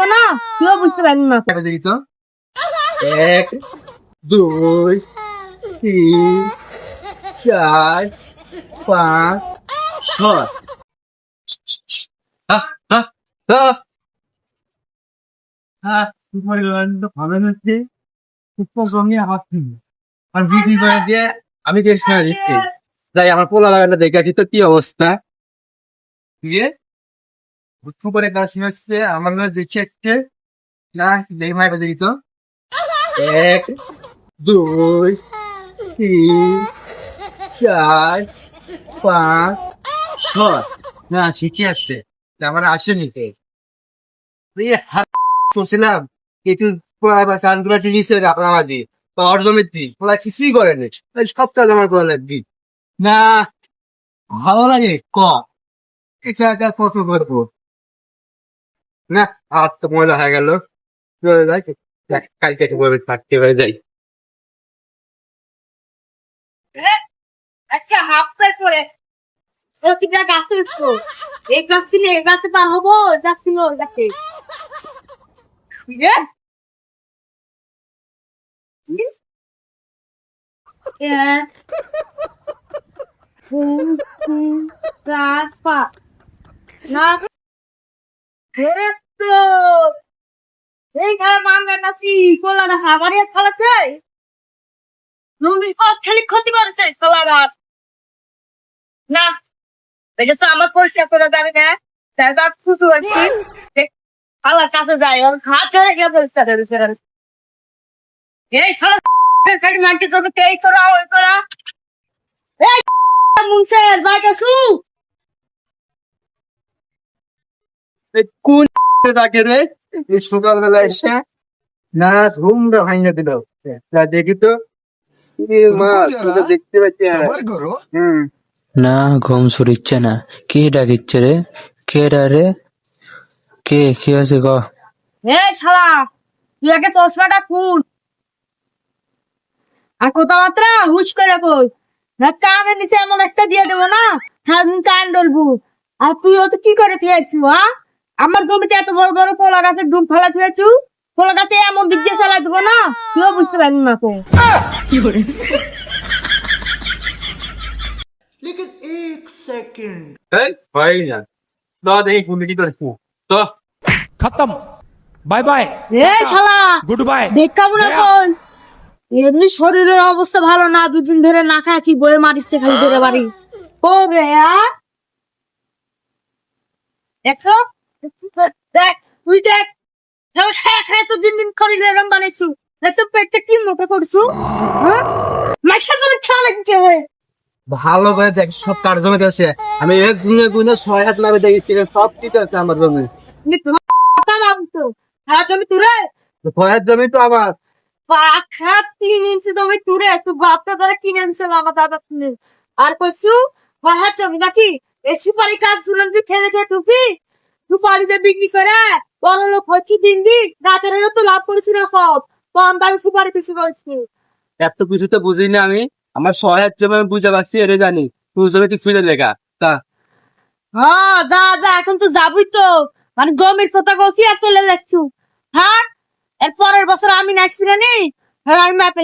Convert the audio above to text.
দেবো না, তুইও বুঝতে পারবি না। দেখিস 1 2 3 4 5 6 হ্যাঁ হ্যাঁ হ্যাঁ হ্যাঁ ভালো হচ্ছে সঙ্গে আমার আর বিক্রি করে দিয়ে আমি দেশ না দিচ্ছি যাই আমার পোলা লাগানো দেখে তো কি অবস্থা দিয়ে বুঝতে করে কাজ হচ্ছে আমার দেখছে একটা না দেখি মাইটা দেখিস 1 2 3 4 5 6 না ঠিকই আসছে আমার আসেনি শুনছিলাম কিছু চানগুলা নিচে আপনার মাঝে অর্জমের দিক ওরা কিছুই করেনি সব কাজ আমার করা লাগবে না ভালো লাগে কত করবো না আর তো ময়লা হয়ে গেল যাই কালকে থাকতে হয়ে যাই আচ্ছা হাফ সাইড করে প্রতিটা গাছে উঠবো, এই গাছ ছিল এই গাছে পা হবো, গাছ ছিল ওই গাছে। গাছ পা না তো এই খেলা মাঙ্গা নাচি কোলা না খাবারে খেলাছে নদীর পথ খালি ক্ষতি করেছে সোলা গাছ না দেখেছো আমার পরিষ্কার করে যাবে না তাই গাছ ফুটু আছি আল্লাহ কাছে যায় হাত ধরে গিয়ে পরিষ্কার করেছে এই সারা সাইড মানতে করবে এই করা ওই করা এই মুনসের যাইতাছু কোন ডাকে রে সকালবেলা এসে না ঘুমটা ভাঙিয়ে দিল দেখি তো দেখতে পাচ্ছি না ঘুম সরিচ্ছে না কে ডাকিচ্ছে রে কে রে কে কি আছে গ এই শালা তুই আগে চশমাটা খুল আর কথাবার্তা হুশ করে কই না কানের নিচে এমন একটা দিয়ে দেবো না সারাদিন কান ডলবো আর তুই ওটা কি করে খেয়েছি হ্যাঁ আমার জমিতে এত বড় বড় পোলা গাছের ডুব ফেলা থুয়েছু পোলা গাছে এমন দিক দিয়ে চালাই দেবো না তুইও বুঝতে পারবি না তো কি করে হয় না তো দেখি কোন কি করিস তো खत्म बाय बाय এ শালা गुड बाय দেখাবো না কোন এমনি শরীরের অবস্থা ভালো না, দুদিন ধরে না খাচ্ছি বয়ে মারিচ্ছে খালি ধরে বাড়ি ও রে দেখো দেখ তুই দেখ তো দিন দিন করিলে এরম বানাইছু দেখছো পেটটা কি মোটা করছু হ্যাঁ মাইশা করে ছাড়া লাগছে ভালো করে দেখ সব কার জমিতে আছে আমি এক দিনে গুনে 6 হাত মারে দেখি সব ঠিক আছে আমার জমি নি তোমার কথা নাম তো হ্যাঁ তুমি তুরে ভয়ের জমি তো আমার পাখা 3 ইঞ্চি তুমি তুরে একটু বাপটা ধরে কিনে আনছিল আমার দাদা তুমি আর কইছু হ্যাঁ জমি নাকি এই সুপারি চাষ ঝুলন যে ছেড়েছে টুপি সুপারি যে বিক্রি করে বড় লোক হচ্ছে দিন দিন রাতের তো লাভ করেছিল সব কম দামে সুপারি বেশি করেছি এত কিছু তো বুঝি না আমি আমার 6 হাত জমি আমি বুঝে পাচ্ছি এটা জানি তুই জমি তুই ফিরে লেখা তা হ্যাঁ যা যা এখন তো যাবই তো মানে জমির কথা কইছি আর চলে যাচ্ছু হ্যাঁ এর পরের বছর আমি নাচবি না নি হ্যাঁ আমি মাপে